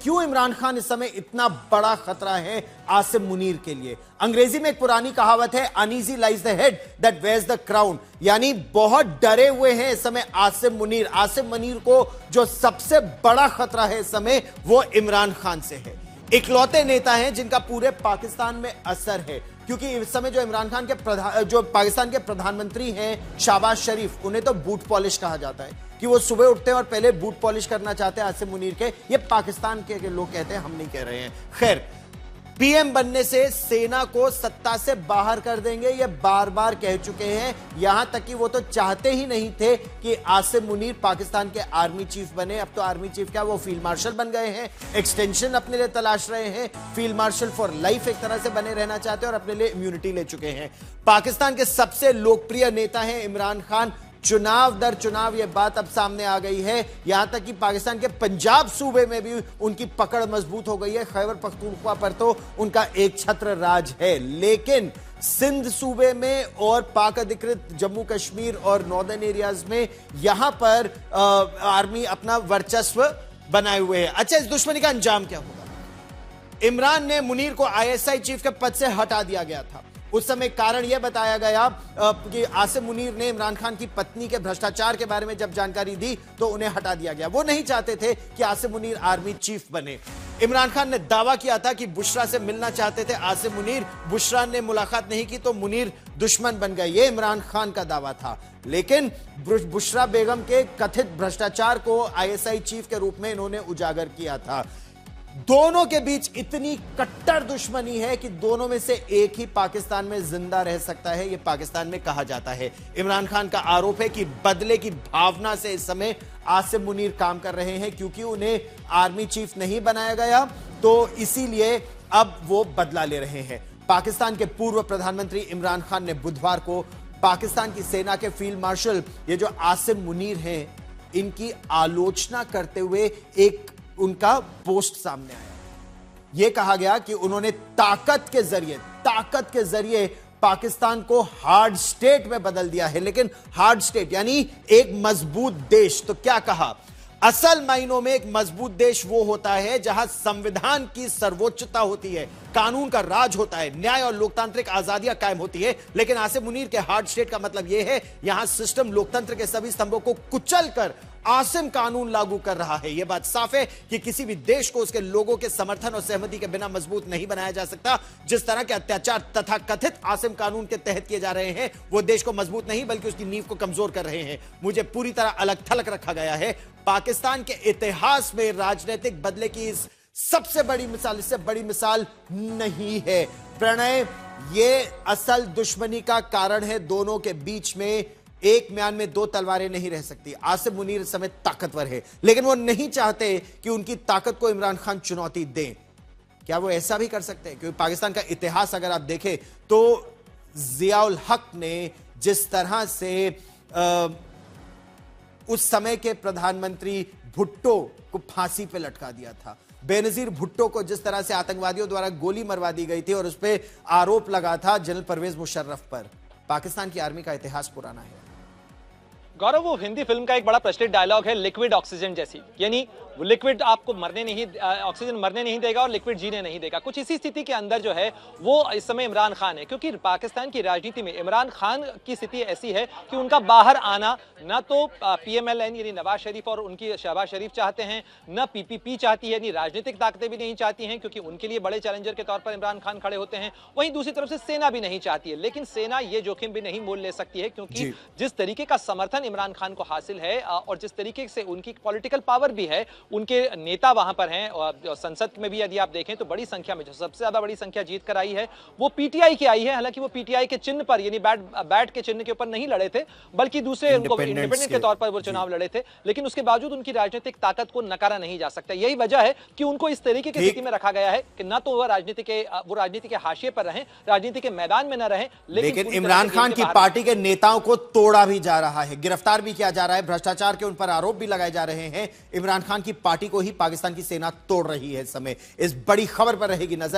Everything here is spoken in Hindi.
क्यों इमरान खान इस समय इतना बड़ा खतरा है आसिम मुनीर के लिए। अंग्रेजी में एक पुरानी कहावत है, uneasy lies the head that wears the crown, यानी बहुत डरे हुए हैं इस समय आसिम मुनीर। आसिम मुनीर को जो सबसे बड़ा खतरा है इस समय वो इमरान खान से है। इकलौते नेता हैं जिनका पूरे पाकिस्तान में असर है, क्योंकि इस समय जो इमरान खान के जो पाकिस्तान के प्रधानमंत्री हैं शहबाज शरीफ, उन्हें तो बूट पॉलिश कहा जाता है कि वो सुबह उठते हैं और पहले बूट पॉलिश करना चाहते हैं आसिम मुनीर के। ये पाकिस्तान के लोग कहते हैं, हम नहीं कह रहे हैं। खैर, पीएम बनने से सेना को सत्ता से बाहर कर देंगे, ये बार बार कह चुके हैं। यहां तक कि वो तो चाहते ही नहीं थे कि आसिम मुनीर पाकिस्तान के आर्मी चीफ बने। अब तो आर्मी चीफ क्या, वो फील्ड मार्शल बन गए हैं, एक्सटेंशन अपने लिए तलाश रहे हैं, फील्ड मार्शल फॉर लाइफ एक तरह से बने रहना चाहते हैं और अपने लिए इम्यूनिटी ले चुके हैं। पाकिस्तान के सबसे लोकप्रिय नेता हैं इमरान खान। चुनाव दर चुनाव यह बात अब सामने आ गई है, यहां तक कि पाकिस्तान के पंजाब सूबे में भी उनकी पकड़ मजबूत हो गई है। खैबर पख्तूनख्वा पर तो उनका एक छत्र राज है, लेकिन सिंध सूबे में और पाक अधिकृत जम्मू कश्मीर और नॉर्दर्न एरियाज में यहां पर आर्मी अपना वर्चस्व बनाए हुए है। अच्छा, इस दुश्मनी का अंजाम क्या होगा? इमरान ने मुनीर को आईएसआई चीफ के पद से हटा दिया गया था। उस समय कारण यह बताया गया कि आसिम मुनीर ने इमरान खान की पत्नी के भ्रष्टाचार के बारे में जब जानकारी दी तो उन्हें हटा दिया गया। वो नहीं चाहते थे कि आसिम मुनीर आर्मी चीफ बने। इमरान खान ने दावा किया था कि बुशरा से मिलना चाहते थे आसिम मुनीर, बुशरा ने मुलाकात नहीं की तो मुनीर दुश्मन बन गए, ये इमरान खान का दावा था। लेकिन बुशरा बेगम के कथित भ्रष्टाचार को आईएसआई चीफ के रूप में इन्होंने उजागर किया था। दोनों के बीच इतनी कट्टर दुश्मनी है कि दोनों में से एक ही पाकिस्तान में जिंदा रह सकता है, यह पाकिस्तान में कहा जाता है। इमरान खान का आरोप है कि बदले की भावना से इस समय आसिम मुनीर काम कर रहे हैं, क्योंकि उन्हें आर्मी चीफ नहीं बनाया गया तो इसीलिए अब वो बदला ले रहे हैं। पाकिस्तान के पूर्व प्रधानमंत्री इमरान खान ने बुधवार को पाकिस्तान की सेना के फील्ड मार्शल, ये जो आसिम मुनीर हैं, इनकी आलोचना करते हुए एक उनका पोस्ट सामने आया। यह कहा गया कि उन्होंने ताकत के जरिए पाकिस्तान को हार्ड स्टेट में बदल दिया है। लेकिन हार्ड स्टेट यानी एक मजबूत देश, तो क्या कहा? असल मायनों में एक मजबूत देश वो होता है जहां संविधान की सर्वोच्चता होती है, कानून का राज होता है, न्याय और लोकतांत्रिक आजादियां कायम होती है। लेकिन आसिम मुनीर के हार्ड स्टेट का मतलब यह है यहां सिस्टम लोकतंत्र के सभी स्तंभों को कुचल कर आसिम कानून लागू कर रहा है। यह बात साफ है कि किसी भी देश को उसके लोगों के समर्थन और सहमति के बिना मजबूत नहीं बनाया जा सकता। जिस तरह के अत्याचार तथा कथित आसिम कानून के तहत किए जा रहे हैं वो देश को मजबूत नहीं बल्कि उसकी नींव को कमजोर कर रहे हैं। मुझे पूरी तरह अलग थलग रखा गया है। पाकिस्तान के इतिहास में राजनीतिक बदले की इस सबसे बड़ी मिसाल, इससे बड़ी मिसाल नहीं है। प्रणय, ये असल दुश्मनी का कारण है। दोनों के बीच में एक म्यान में दो तलवारें नहीं रह सकती। आसिम मुनीर इस समय ताकतवर है, लेकिन वो नहीं चाहते कि उनकी ताकत को इमरान खान चुनौती दें। क्या वो ऐसा भी कर सकते हैं? क्योंकि पाकिस्तान का इतिहास अगर आप देखें तो जियाउल हक ने जिस तरह से उस समय के प्रधानमंत्री भुट्टो को फांसी पे लटका दिया था, बेनजीर भुट्टो को जिस तरह से आतंकवादियों द्वारा गोली मरवा दी गई थी और उस पर आरोप लगा था जनरल परवेज मुशर्रफ पर। पाकिस्तान की आर्मी का इतिहास पुराना है। गौरव, वो हिंदी फिल्म का एक बड़ा प्रचलित डायलॉग है लिक्विड ऑक्सीजन जैसी, यानी लिक्विड आपको ऑक्सीजन मरने नहीं देगा और लिक्विड जीने नहीं देगा। कुछ इसी स्थिति के अंदर जो है वो इस समय इमरान खान है, क्योंकि पाकिस्तान की राजनीति में इमरान खान की स्थिति ऐसी है कि उनका बाहर आना न तो पीएमएलएन यानी नवाज शरीफ और उनकी शहबाज शरीफ चाहते हैं, न पीपीपी चाहती है, यानी राजनीतिक ताकतें भी नहीं चाहती हैं, क्योंकि उनके लिए बड़े चैलेंजर के तौर पर इमरान खान खड़े होते हैं। वहीं दूसरी तरफ से सेना भी नहीं चाहती है, लेकिन सेना ये जोखिम भी नहीं मोल ले सकती है, क्योंकि जिस तरीके का समर्थन इमरान खान को हासिल है और जिस तरीके से उनकी पॉलिटिकल पावर भी है, उनके नेता वहां पर हैं और संसद में भी यदि आप देखें तो बड़ी संख्या में, जो सबसे ज्यादा बड़ी संख्या जीत कर आई है वो पीटीआई की आई है। हालांकि वो पीटीआई के चिन्ह पर यानी बैट के चिन्ह के ऊपर नहीं लड़े थे, बल्कि दूसरे उनको इंडिपेंडेंट के तौर पर वो चुनाव लड़े थे। लेकिन उसके बावजूद उनकी राजनीतिक ताकत को नकारा नहीं जा सकता। यही वजह है कि उनको इस तरीके की स्थिति में रखा गया है कि न तो वो राजनीति के हाशिए पर रहें, राजनीति के मैदान में न रहें। लेकिन इमरान खान की पार्टी के नेताओं को तोड़ा भी जा रहा है, गिरफ्तार भी किया जा रहा है, भ्रष्टाचार के उन पर आरोप भी लगाए जा रहे हैं। इमरान खान की पार्टी को ही पाकिस्तान की सेना तोड़ रही है इस समय। इस बड़ी खबर पर रहेगी नजर।